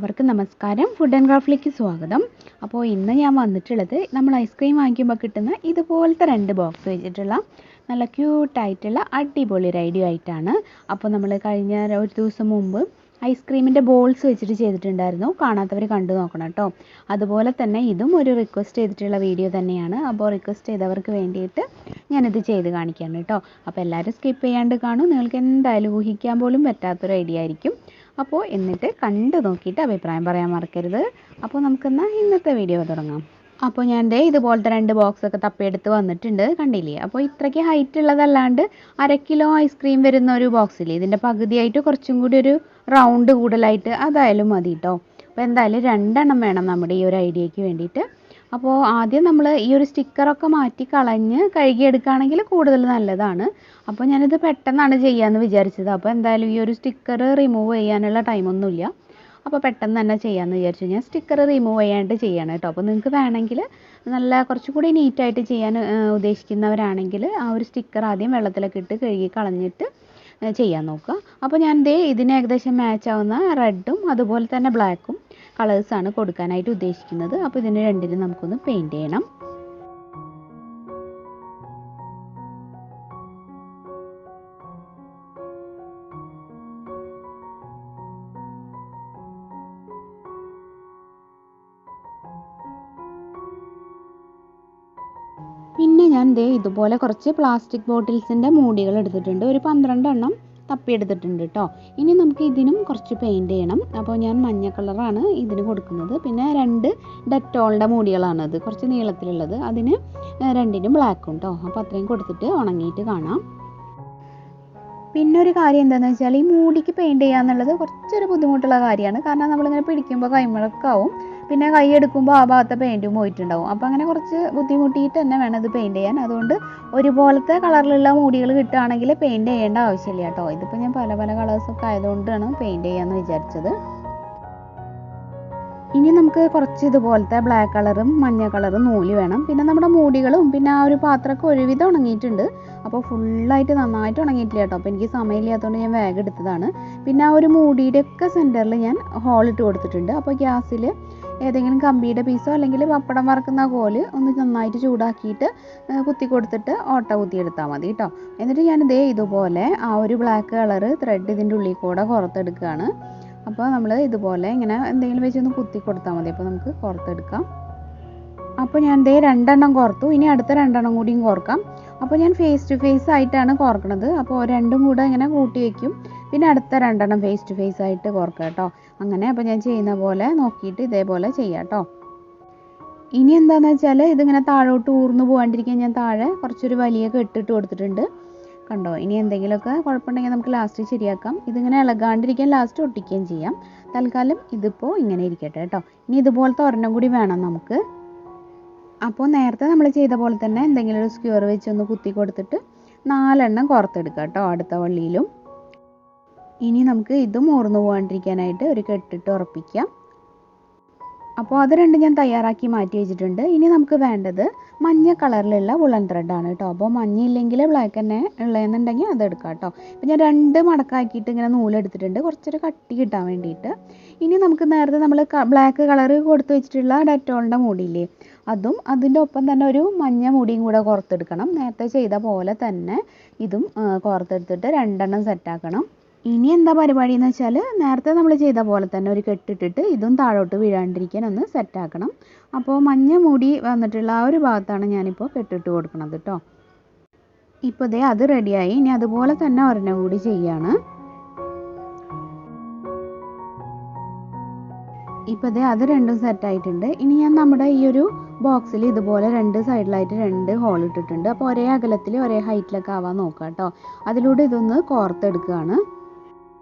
എല്ലാവർക്കും നമസ്കാരം. Food and ക്രാഫ്റ്റിലേക്ക് സ്വാഗതം. അപ്പോൾ ഇന്ന് ഞാൻ വന്നിട്ടുള്ളത് നമ്മൾ ഐസ്ക്രീം വാങ്ങിക്കുമ്പോൾ കിട്ടുന്ന ഇതുപോലത്തെ 2 ബോക്സ് വെച്ചിട്ടുള്ള നല്ല ക്യൂട്ടായിട്ടുള്ള അടിപൊളി ഒരു ഐഡിയ ആയിട്ടാണ്. അപ്പോൾ നമ്മൾ കഴിഞ്ഞ ഒരു ദിവസം മുമ്പ് ഐസ്ക്രീമിൻ്റെ ബോൾസ് വെച്ചിട്ട് ചെയ്തിട്ടുണ്ടായിരുന്നു. കാണാത്തവർ കണ്ടു നോക്കണം കേട്ടോ. അതുപോലെ തന്നെ ഇതും ഒരു റിക്വസ്റ്റ് ചെയ്തിട്ടുള്ള വീഡിയോ തന്നെയാണ്. അപ്പോൾ റിക്വസ്റ്റ് ചെയ്തവർക്ക് വേണ്ടിയിട്ട് ഞാനിത് ചെയ്ത് കാണിക്കുകയാണ് കേട്ടോ. അപ്പോൾ എല്ലാവരും സ്കിപ്പ് ചെയ്യാണ്ട് കാണും. നിങ്ങൾക്ക് എന്തായാലും ഊഹിക്കാൻ പോലും പറ്റാത്തൊരു ഐഡിയ ആയിരിക്കും. അപ്പോൾ എന്നിട്ട് കണ്ടു നോക്കിയിട്ട് അഭിപ്രായം പറയാൻ മറക്കരുത്. അപ്പോൾ നമുക്കെന്നാൽ ഇന്നത്തെ വീഡിയോ തുടങ്ങാം. അപ്പോൾ ഞാൻ ഇതുപോലത്തെ 2 ബോക്സൊക്കെ തപ്പിയെടുത്ത് വന്നിട്ടുണ്ട്. കണ്ടില്ലേ? അപ്പോൾ ഇത്രയ്ക്ക് ഹൈറ്റ് ഉള്ളതല്ലാണ്ട് 1/2 കിലോ ഐസ്ക്രീം വരുന്ന ഒരു ബോക്സിൽ ഇതിൻ്റെ പകുതിയായിട്ട് കുറച്ചും കൂടി ഒരു റൗണ്ട് കൂടുതലായിട്ട് അതായാലും മതി കേട്ടോ. അപ്പോൾ എന്തായാലും 2 എണ്ണം വേണം നമ്മുടെ ഈ ഒരു ഐഡിയയ്ക്ക് വേണ്ടിയിട്ട്. അപ്പോൾ ആദ്യം നമ്മൾ ഈ ഒരു സ്റ്റിക്കറൊക്കെ മാറ്റി കളഞ്ഞ് കഴുകിയെടുക്കുകയാണെങ്കിൽ കൂടുതൽ നല്ലതാണ്. അപ്പോൾ ഞാനിത് പെട്ടെന്നാണ് ചെയ്യാമെന്ന് വിചാരിച്ചത്. അപ്പോൾ എന്തായാലും ഈ ഒരു സ്റ്റിക്കർ റിമൂവ് ചെയ്യാനുള്ള ടൈമൊന്നുമില്ല. അപ്പോൾ പെട്ടെന്ന് തന്നെ ചെയ്യാമെന്ന് വിചാരിച്ചു. ഞാൻ സ്റ്റിക്കർ റിമൂവ് ചെയ്യാനായിട്ട് ചെയ്യണം കേട്ടോ. അപ്പോൾ നിങ്ങൾക്ക് വേണമെങ്കിൽ നല്ല കുറച്ചുകൂടി നീറ്റായിട്ട് ചെയ്യാൻ ഉദ്ദേശിക്കുന്നവരാണെങ്കിൽ ആ ഒരു സ്റ്റിക്കർ ആദ്യം വെള്ളത്തിലൊക്കെ ഇട്ട് കഴുകി കളഞ്ഞിട്ട് ചെയ്യാൻ നോക്കുക. അപ്പോൾ ഞാൻ ഇതിന് ഏകദേശം മാച്ച് ആവുന്ന റെഡും അതുപോലെ തന്നെ ബ്ലാക്കും കളേഴ്സാണ് കൊടുക്കാനായിട്ട് ഉദ്ദേശിക്കുന്നത്. അപ്പോൾ ഇതിന് രണ്ടിനും നമുക്കൊന്ന് പെയിൻറ്റ് ചെയ്യണം. പിന്നെ ഞാൻ ഇതുപോലെ കുറച്ച് പ്ലാസ്റ്റിക് ബോട്ടിൽസിൻ്റെ മൂടികൾ എടുത്തിട്ടുണ്ട്. ഒരു 12 എണ്ണം തപ്പിയെടുത്തിട്ടുണ്ട് കേട്ടോ. ഇനി നമുക്ക് ഇതിനും കുറച്ച് പെയിൻറ്റ് ചെയ്യണം. അപ്പോൾ ഞാൻ മഞ്ഞ കളറാണ് ഇതിന് കൊടുക്കുന്നത്. പിന്നെ 2 ഡെറ്റോളിൻ്റെ മൂടികളാണത്, കുറച്ച് നീളത്തിലുള്ളത്. അതിന് 2നും ബ്ലാക്കും കേട്ടോ. അപ്പോൾ അത്രയും കൊടുത്തിട്ട് ഉണങ്ങിയിട്ട് കാണാം. പിന്നെ ഒരു കാര്യം എന്താണെന്ന് വെച്ചാൽ ഈ മൂടിക്ക് പെയിൻറ്റ് ചെയ്യുക എന്നുള്ളത് കുറച്ചൊരു ബുദ്ധിമുട്ടുള്ള കാര്യമാണ്. കാരണം നമ്മളിങ്ങനെ പിടിക്കുമ്പോൾ കൈമുഴക്കാവും. പിന്നെ കൈ എടുക്കുമ്പോൾ ആ ഭാഗത്തെ പെയിൻറ്റും പോയിട്ടുണ്ടാവും. അപ്പോൾ അങ്ങനെ കുറച്ച് ബുദ്ധിമുട്ടിയിട്ട് തന്നെ വേണം ഇത് പെയിൻറ്റ് ചെയ്യാൻ. അതുകൊണ്ട് ഒരുപോലത്തെ കളറിലുള്ള മൂടികൾ കിട്ടുകയാണെങ്കിൽ പെയിൻറ്റ് ചെയ്യേണ്ട ആവശ്യമില്ല കേട്ടോ. ഇതിപ്പോൾ ഞാൻ പല പല കളേഴ്സൊക്കെ ആയതുകൊണ്ടാണ് പെയിൻറ്റ് ചെയ്യാമെന്ന് വിചാരിച്ചത്. ഇനി നമുക്ക് കുറച്ച് ഇതുപോലത്തെ ബ്ലാക്ക് കളറും മഞ്ഞ കളറും നൂല് വേണം. പിന്നെ നമ്മുടെ മൂടികളും പിന്നെ ആ ഒരു പാത്രമൊക്കെ ഒരുവിധം ഉണങ്ങിയിട്ടുണ്ട്. അപ്പോൾ ഫുള്ളായിട്ട് നന്നായിട്ട് ഉണങ്ങിയിട്ടില്ല കേട്ടോ. അപ്പോൾ എനിക്ക് സമയമില്ലാത്തതുകൊണ്ട് ഞാൻ വേഗം എടുത്തതാണ്. പിന്നെ ആ ഒരു മൂടിയുടെയൊക്കെ സെൻറ്ററിൽ ഞാൻ ഹോളിട്ട് കൊടുത്തിട്ടുണ്ട്. അപ്പോൾ ഗ്യാസിൽ ഏതെങ്കിലും കമ്പിയുടെ പീസോ അല്ലെങ്കിൽ പപ്പടം വറക്കുന്ന കോല് ഒന്ന് നന്നായിട്ട് ചൂടാക്കിയിട്ട് കുത്തി കൊടുത്തിട്ട് ഓട്ട കുത്തിയെടുത്താൽ മതി കേട്ടോ. എന്നിട്ട് ഞാൻ ഇതുപോലെ ആ ഒരു ബ്ലാക്ക് കളറ് ത്രെഡ് ഇതിൻ്റെ ഉള്ളിൽ കൂടെ പുറത്തെടുക്കുകയാണ്. അപ്പോൾ നമ്മൾ ഇതുപോലെ ഇങ്ങനെ എന്തെങ്കിലും വെച്ചൊന്ന് കുത്തി കൊടുത്താൽ മതി. അപ്പോൾ നമുക്ക് പുറത്തെടുക്കാം. അപ്പോൾ ഞാൻ 2 എണ്ണം കോർത്തു. ഇനി അടുത്ത 2 എണ്ണം കൂടിയും കോർക്കാം. അപ്പോൾ ഞാൻ ഫേസ് ടു ഫേസ് ആയിട്ടാണ് കോർക്കണത്. അപ്പോൾ രണ്ടും കൂടെ ഇങ്ങനെ കൂട്ടി വയ്ക്കും. പിന്നെ അടുത്ത 2 എണ്ണം ഫേസ് ടു ഫേസ് ആയിട്ട് കോർക്കാം കേട്ടോ. അങ്ങനെ അപ്പോൾ ഞാൻ ചെയ്യുന്ന പോലെ നോക്കിയിട്ട് ഇതേപോലെ ചെയ്യാം കേട്ടോ. ഇനി എന്താണെന്ന് വെച്ചാൽ ഇതിങ്ങനെ താഴോട്ട് ഊർന്നു പോകാണ്ടിരിക്കാൻ ഞാൻ താഴെ കുറച്ചൊരു വലിയ കെട്ടിട്ട് കൊടുത്തിട്ടുണ്ട്. കണ്ടോ? ഇനി എന്തെങ്കിലുമൊക്കെ കുഴപ്പമുണ്ടെങ്കിൽ നമുക്ക് ലാസ്റ്റ് ശരിയാക്കാം. ഇതിങ്ങനെ ഇളകാണ്ടിരിക്കാൻ ലാസ്റ്റ് ഒട്ടിക്കുകയും ചെയ്യാം. തൽക്കാലം ഇതിപ്പോൾ ഇങ്ങനെ ഇരിക്കട്ടെ കേട്ടോ. ഇനി ഇതുപോലത്തെ ഒരെണ്ണം കൂടി വേണം നമുക്ക്. അപ്പോൾ നേരത്തെ നമ്മൾ ചെയ്ത പോലെ തന്നെ എന്തെങ്കിലും ഒരു സ്ക്വയർ വെച്ചൊന്ന് കുത്തി കൊടുത്തിട്ട് 4 എണ്ണം കോർത്തെടുക്കാം കേട്ടോ അടുത്ത വള്ളിയിലും. ഇനി നമുക്ക് ഇതും ഊർന്നു പോകാണ്ടിരിക്കാനായിട്ട് ഒരു കെട്ടിട്ട് ഉറപ്പിക്കാം. അപ്പോൾ അത് 2 ഞാൻ തയ്യാറാക്കി മാറ്റി വെച്ചിട്ടുണ്ട്. ഇനി നമുക്ക് വേണ്ടത് മഞ്ഞ കളറിലുള്ള വുളൻ ത്രെഡാണ് കേട്ടോ. അപ്പോൾ മഞ്ഞയില്ലെങ്കിൽ ബ്ലാക്ക് തന്നെ ഉള്ളതെന്നുണ്ടെങ്കിൽ അതെടുക്കാം കേട്ടോ. അപ്പോൾ ഞാൻ 2 മടക്കാക്കിയിട്ട് ഇങ്ങനെ നൂലെടുത്തിട്ടുണ്ട്, കുറച്ചൊരു കട്ടി കിട്ടാൻ വേണ്ടിയിട്ട്. ഇനി നമുക്ക് നേരത്തെ നമ്മൾ ബ്ലാക്ക് കളറ് കൊടുത്ത് വെച്ചിട്ടുള്ള ഡെറ്റോളിൻ്റെ മൂടിയില്ലേ, അതും അതിൻ്റെ ഒപ്പം തന്നെ ഒരു മഞ്ഞ മൂടിയും കൂടെ കോർത്തെടുക്കണം. നേരത്തെ ചെയ്ത പോലെ തന്നെ ഇതും കോർത്തെടുത്തിട്ട് 2 എണ്ണം സെറ്റാക്കണം. ഇനി എന്താ പരിപാടി എന്ന് വെച്ചാൽ നേരത്തെ നമ്മൾ ചെയ്ത പോലെ തന്നെ ഒരു കെട്ടിട്ടിട്ട് ഇതും താഴോട്ട് വീഴാണ്ടിരിക്കാൻ ഒന്ന് സെറ്റാക്കണം. അപ്പോൾ മഞ്ഞ മൂടി വന്നിട്ടുള്ള ആ ഒരു ഭാഗത്താണ് ഞാനിപ്പോൾ കെട്ടിട്ട് കൊടുക്കുന്നത് കേട്ടോ. ഇപ്പോൾ അത് റെഡിയായി. ഇനി അതുപോലെ തന്നെ ഒരെണ്ണം കൂടി ചെയ്യാണ്. ഇപ്പോൾ അത് 2ഉം സെറ്റായിട്ടുണ്ട്. ഇനി ഞാൻ നമ്മുടെ ഈ ഒരു ബോക്സിൽ ഇതുപോലെ 2 സൈഡിലായിട്ട് 2 ഹോൾ ഇട്ടിട്ടുണ്ട്. അപ്പോൾ ഒരേ അകലത്തിൽ ഒരേ ഹൈറ്റിലൊക്കെ ആവാൻ നോക്കാം കേട്ടോ. അതിലൂടെ ഇതൊന്ന് കോർത്തെടുക്കുകയാണ്.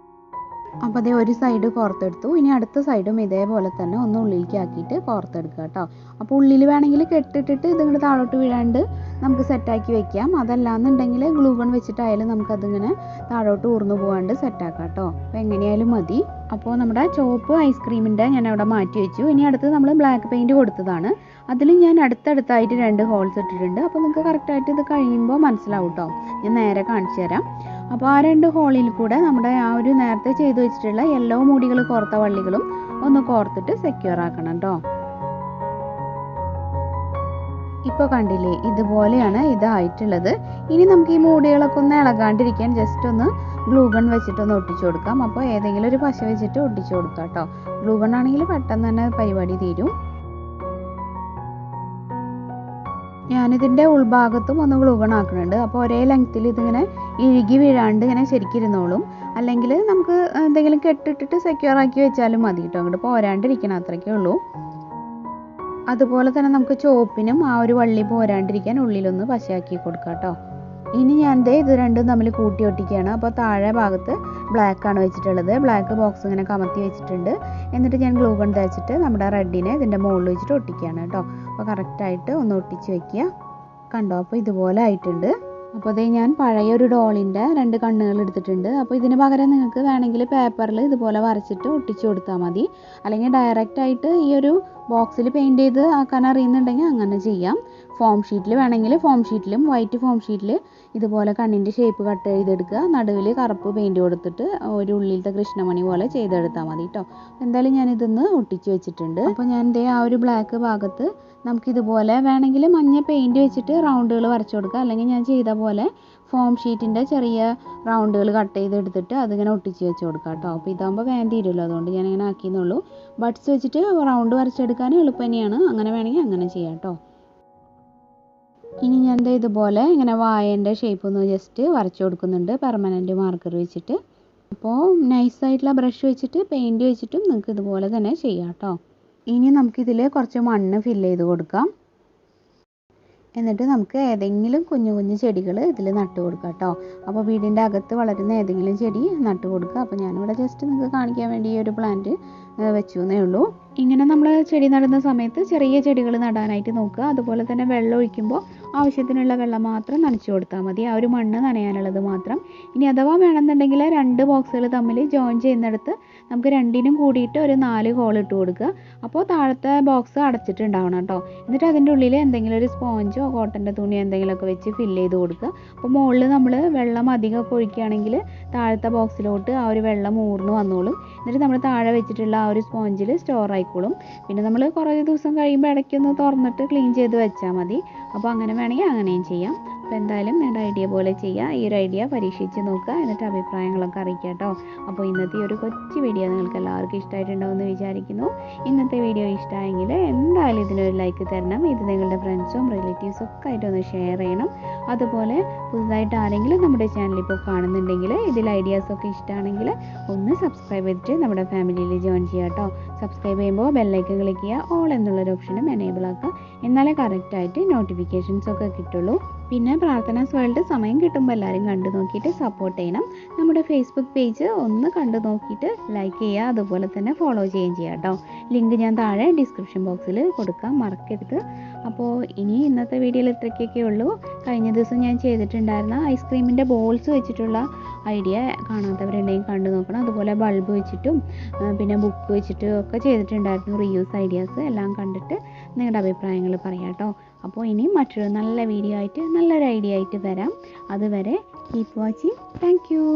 അപ്പോൾ ഒരു സൈഡ് കോർത്തെടുത്തു. ഇനി അടുത്ത സൈഡും ഇതേപോലെ തന്നെ ഒന്ന് ഉള്ളിലേക്ക് ആക്കിയിട്ട് കോർത്തെടുക്കുക കേട്ടോ. അപ്പോൾ ഉള്ളിൽ വേണമെങ്കിൽ കെട്ടിട്ടിട്ട് ഇതിങ്ങനെ താഴോട്ട് വീഴാണ്ട് നമുക്ക് സെറ്റാക്കി വെക്കാം. അതല്ലാന്നുണ്ടെങ്കിൽ ഗ്ലൂ ഗൺ വെച്ചിട്ടായാലും നമുക്കതിങ്ങനെ താഴോട്ട് ഊർന്നു പോകാണ്ട് സെറ്റാക്കാം കേട്ടോ. അപ്പോൾ എങ്ങനെയായാലും മതി. അപ്പോൾ നമ്മുടെ ചോപ്പ് ഐസ്ക്രീമിൻ്റെ ഞാൻ അവിടെ മാറ്റി വെച്ചു. ഇനി അടുത്ത് നമ്മൾ ബ്ലാക്ക് പെയിൻറ്റ് കൊടുത്തതാണ്. അതിൽ ഞാൻ അടുത്തടുത്തായിട്ട് 2 ഹോൾസ് ഇട്ടിട്ടുണ്ട്. അപ്പോൾ നിങ്ങൾക്ക് കറക്റ്റായിട്ട് ഇത് കഴിയുമ്പോൾ മനസ്സിലാവും കേട്ടോ. ഞാൻ നേരെ കാണിച്ചു തരാം. അപ്പോൾ ആ 2 ഹോളിൽ കൂടെ നമ്മുടെ ആ ഒരു നേരത്തെ ചെയ്തു വെച്ചിട്ടുള്ള യെല്ലോ മൂടികൾ കോർത്ത വള്ളികളും ഒന്ന് കോർത്തിട്ട് സെക്യൂർ ആക്കണം കേട്ടോ. ഇപ്പോൾ കണ്ടില്ലേ, ഇതുപോലെയാണ് ഇതായിട്ടുള്ളത്. ഇനി നമുക്ക് ഈ മൂടികളൊക്കെ ഒന്ന് ഇളകാണ്ടിരിക്കാൻ ജസ്റ്റ് ഒന്ന് ഗ്ലൂ ഗൺ വെച്ചിട്ടൊന്ന് ഒട്ടിച്ചു കൊടുക്കാം. അപ്പോൾ ഏതെങ്കിലും ഒരു പശ വെച്ചിട്ട് ഒട്ടിച്ചു കൊടുക്കാം കേട്ടോ. ഗ്ലൂ ഗൺ ആണെങ്കിൽ പെട്ടെന്ന് തന്നെ പരിപാടി തീരും. ഞാനിതിൻ്റെ ഉൾഭാഗത്തും ഒന്ന് ഗ്ലൂ ഗൺ ആക്കുന്നുണ്ട്. അപ്പോൾ ഒരേ ലെങ്ത്തിൽ ഇതിങ്ങനെ ഇഴുകി വീഴാണ്ട് ഇങ്ങനെ ശരിക്കിരുന്നോളും. അല്ലെങ്കിൽ നമുക്ക് എന്തെങ്കിലും കെട്ടിട്ടിട്ട് സെക്യൂർ ആക്കി വെച്ചാലും മതി കേട്ടോ. അങ്ങോട്ട് പോരാണ്ടിരിക്കണം, അത്രയ്ക്കേ ഉള്ളൂ. അതുപോലെ തന്നെ നമുക്ക് ചോപ്പിനും ആ ഒരു വള്ളി പോരാണ്ടിരിക്കാൻ ഉള്ളിലൊന്ന് പശയാക്കി കൊടുക്കാം കേട്ടോ. ഇനി ഞാൻ ഇത് രണ്ടും തമ്മിൽ കൂട്ടി ഒട്ടിക്കുകയാണ്. അപ്പോൾ താഴെ ഭാഗത്ത് ബ്ലാക്ക് ആണ് വെച്ചിട്ടുള്ളത്. ബ്ലാക്ക് ബോക്സ് ഇങ്ങനെ കമത്തി വെച്ചിട്ടുണ്ട്. എന്നിട്ട് ഞാൻ ഗ്ലൂ ഗൺ തേച്ചിട്ട് നമ്മുടെ റെഡിനെ ഇതിൻ്റെ മുകളിൽ വെച്ചിട്ട് ഒട്ടിക്കുകയാണ് കേട്ടോ. അപ്പോൾ കറക്റ്റായിട്ട് ഒന്ന് ഒട്ടിച്ച് വെക്കുക. കണ്ടോ, അപ്പോൾ ഇതുപോലെ ആയിട്ടുണ്ട്. അപ്പോൾ അതേ ഞാൻ പഴയ ഒരു ഡോളിൻ്റെ 2 കണ്ണുകൾ എടുത്തിട്ടുണ്ട്. അപ്പോൾ ഇതിന് പകരം നിങ്ങൾക്ക് വേണമെങ്കിൽ പേപ്പറിൽ ഇതുപോലെ വരച്ചിട്ട് ഒട്ടിച്ചു കൊടുത്താൽ മതി. അല്ലെങ്കിൽ ഡയറക്റ്റായിട്ട് ഈ ഒരു ബോക്സിൽ പെയിൻറ്റ് ചെയ്ത് ആക്കാൻ അറിയുന്നുണ്ടെങ്കിൽ അങ്ങനെ ചെയ്യാം. ഫോം ഷീറ്റിൽ വേണമെങ്കിൽ ഫോം ഷീറ്റിലും വൈറ്റ് ഫോം ഷീറ്റിൽ ഇതുപോലെ കണ്ണിൻ്റെ ഷേപ്പ് കട്ട് ചെയ്തെടുക്കുക. നടുവിൽ കറുപ്പ് പെയിൻറ്റ് കൊടുത്തിട്ട് ഒരു ഉള്ളിലത്തെ കൃഷ്ണമണി പോലെ ചെയ്തെടുത്താൽ മതി കേട്ടോ. എന്തായാലും ഞാനിതൊന്ന് ഒട്ടിച്ച് വെച്ചിട്ടുണ്ട്. അപ്പോൾ ഞാൻ ആ ഒരു ബ്ലാക്ക് ഭാഗത്ത് നമുക്കിതുപോലെ വേണമെങ്കിൽ മഞ്ഞ പെയിൻറ്റ് വെച്ചിട്ട് റൗണ്ടുകൾ വരച്ചു കൊടുക്കുക. അല്ലെങ്കിൽ ഞാൻ ചെയ്ത പോലെ ഫോം ഷീറ്റിൻ്റെ ചെറിയ റൗണ്ടുകൾ കട്ട് ചെയ്തെടുത്തിട്ട് അതിങ്ങനെ ഒട്ടിച്ച് വെച്ച് കൊടുക്കാം കേട്ടോ. അപ്പോൾ ഇതാകുമ്പോൾ വേഗം തീരുമല്ലോ, അതുകൊണ്ട് ഞാനിങ്ങനെ ആക്കിയെന്നുള്ളൂ. ബഡ്സ് വെച്ചിട്ട് റൗണ്ട് വരച്ചെടുക്കാൻ എളുപ്പം തന്നെയാണ്. അങ്ങനെ വേണമെങ്കിൽ അങ്ങനെ ചെയ്യാം കേട്ടോ. ഇനി ഞാൻ ഇതുപോലെ ഇങ്ങനെ വായേൻ്റെ ഷേപ്പ് ഒന്ന് ജസ്റ്റ് വരച്ചു കൊടുക്കുന്നുണ്ട് പെർമനൻറ്റ് മാർക്കർ വെച്ചിട്ട്. അപ്പോൾ നൈസായിട്ടുള്ള ബ്രഷ് വെച്ചിട്ട് പെയിൻറ്റ് വെച്ചിട്ടും നിങ്ങൾക്ക് ഇതുപോലെ തന്നെ ചെയ്യാം കേട്ടോ. ഇനി നമുക്കിതിൽ കുറച്ച് മണ്ണ് ഫില്ല് ചെയ്ത് കൊടുക്കാം. എന്നിട്ട് നമുക്ക് ഏതെങ്കിലും കുഞ്ഞു കുഞ്ഞു ചെടികൾ ഇതിൽ നട്ട് കൊടുക്കാം കേട്ടോ. അപ്പോൾ വീടിൻ്റെ അകത്ത് വളരുന്ന ഏതെങ്കിലും ചെടി നട്ട് കൊടുക്കുക. അപ്പോൾ ഞാനിവിടെ ജസ്റ്റ് നിങ്ങൾക്ക് കാണിക്കാൻ വേണ്ടി ഈ ഒരു പ്ലാന്റ് വെച്ചു എന്നേ ഉള്ളൂ. ഇങ്ങനെ നമ്മൾ ചെടി നടുന്ന സമയത്ത് ചെറിയ ചെടികൾ നടാനായിട്ട് നോക്കുക. അതുപോലെ തന്നെ വെള്ളം ഒഴിക്കുമ്പോൾ ആവശ്യത്തിനുള്ള വെള്ളം മാത്രം നനച്ചു കൊടുത്താൽ മതി, ആ ഒരു മണ്ണ് നനയാനുള്ളത് മാത്രം. ഇനി അഥവാ വേണമെന്നുണ്ടെങ്കിൽ 2 ബോക്സുകൾ തമ്മിൽ ജോയിൻ ചെയ്യുന്നിടത്ത് നമുക്ക് രണ്ടിനും കൂടിയിട്ട് ഒരു 4 ഹോൾ ഇട്ട് കൊടുക്കുക. അപ്പോൾ താഴത്തെ ബോക്സ് അടച്ചിട്ടുണ്ടാവണം കേട്ടോ. എന്നിട്ട് അതിൻ്റെ ഉള്ളിൽ എന്തെങ്കിലും ഒരു സ്പോഞ്ചോ കോട്ടൻ്റെ തുണി എന്തെങ്കിലുമൊക്കെ വെച്ച് ഫില്ല് ചെയ്ത് കൊടുക്കുക. അപ്പോൾ മുകളിൽ നമ്മൾ വെള്ളം അധികമൊക്കെ ഒഴിക്കുകയാണെങ്കിൽ താഴത്തെ ബോക്സിലോട്ട് ആ ഒരു വെള്ളം ഊർന്ന് വന്നോളും. എന്നിട്ട് നമ്മൾ താഴെ വെച്ചിട്ടുള്ള ആ ഒരു സ്പോഞ്ചിൽ സ്റ്റോർ ആയിക്കോളും. പിന്നെ നമ്മൾ കുറേ ദിവസം കഴിയുമ്പോൾ ഇടയ്ക്കൊന്ന് തുറന്നിട്ട് ക്ലീൻ ചെയ്ത് വെച്ചാൽ മതി. അപ്പോൾ അങ്ങനെ വേണമെങ്കിൽ അങ്ങനെയും ചെയ്യാം. അപ്പോൾ എന്തായാലും നിങ്ങളുടെ ഐഡിയ പോലെ ചെയ്യുക. ഈ ഒരു ഐഡിയ പരീക്ഷിച്ച് നോക്കുക, എന്നിട്ട് അഭിപ്രായങ്ങളൊക്കെ അറിയിക്കുക കേട്ടോ. അപ്പോൾ ഇന്നത്തെ ഒരു കൊച്ചു വീഡിയോ നിങ്ങൾക്ക് എല്ലാവർക്കും ഇഷ്ടമായിട്ടുണ്ടാവുമെന്ന് വിചാരിക്കുന്നു. ഇന്നത്തെ വീഡിയോ ഇഷ്ടമായെങ്കിൽ എന്തായാലും ഇതിനൊരു ലൈക്ക് തരണം. ഇത് നിങ്ങളുടെ ഫ്രണ്ട്സും റിലേറ്റീവ്സും ഒക്കെ ആയിട്ടൊന്ന് ഷെയർ ചെയ്യണം. അതുപോലെ പുതുതായിട്ട് ആരെങ്കിലും നമ്മുടെ ചാനൽ ഇപ്പോൾ കാണുന്നുണ്ടെങ്കിൽ ഇതിൽ ഐഡിയാസൊക്കെ ഇഷ്ടമാണെങ്കിൽ ഒന്ന് സബ്സ്ക്രൈബ് ചെയ്തിട്ട് നമ്മുടെ ഫാമിലിയിൽ ജോയിൻ ചെയ്യുക കേട്ടോ. സബ്സ്ക്രൈബ് ചെയ്യുമ്പോൾ ബെല്ലൈക്കൺ ക്ലിക്ക് ചെയ്യുക, ഓൾ എന്നുള്ളൊരു ഓപ്ഷനും എനേബിൾ ആക്കുക. എന്നാലേ കറക്റ്റായിട്ട് നോട്ടിഫിക്കേഷൻസ് ഒക്കെ കിട്ടുള്ളൂ. പിന്നെ പ്രാർത്ഥനാസ് വേൾഡ് സമയം കിട്ടുമ്പോൾ എല്ലാവരും കണ്ടു നോക്കിയിട്ട് സപ്പോർട്ട് ചെയ്യണം. നമ്മുടെ ഫേസ്ബുക്ക് പേജ് ഒന്ന് കണ്ടു നോക്കിയിട്ട് ലൈക്ക് ചെയ്യുക, അതുപോലെ തന്നെ ഫോളോ ചെയ്യുകയും ചെയ്യുക കേട്ടോ. ലിങ്ക് ഞാൻ താഴെ ഡിസ്ക്രിപ്ഷൻ ബോക്സിൽ കൊടുക്കാം, മറക്കരുത്. അപ്പോൾ ഇനി ഇന്നത്തെ വീഡിയോയിൽ ഇത്രയ്ക്കൊക്കെ ഉള്ളൂ. കഴിഞ്ഞ ദിവസം ഞാൻ ചെയ്തിട്ടുണ്ടായിരുന്ന ഐസ്ക്രീമിൻ്റെ ബോൾസ് വെച്ചിട്ടുള്ള ഐഡിയ കാണാത്തവരുണ്ടെങ്കിൽ കണ്ടു നോക്കണം. അതുപോലെ ബൾബ് വെച്ചിട്ടും പിന്നെ ബുക്ക് വെച്ചിട്ടും ഒക്കെ ചെയ്തിട്ടുണ്ടായിരുന്നു റീയൂസ് ഐഡിയാസ്. എല്ലാം കണ്ടിട്ട് നിങ്ങളുടെ അഭിപ്രായങ്ങൾ പറയാം കേട്ടോ. അപ്പോൾ ഇനി മറ്റൊരു നല്ല വീഡിയോ ആയിട്ട് നല്ലൊരു ഐഡിയ ആയിട്ട് വരാം. അതുവരെ കീപ്പ് വാച്ചിങ്. Thank you.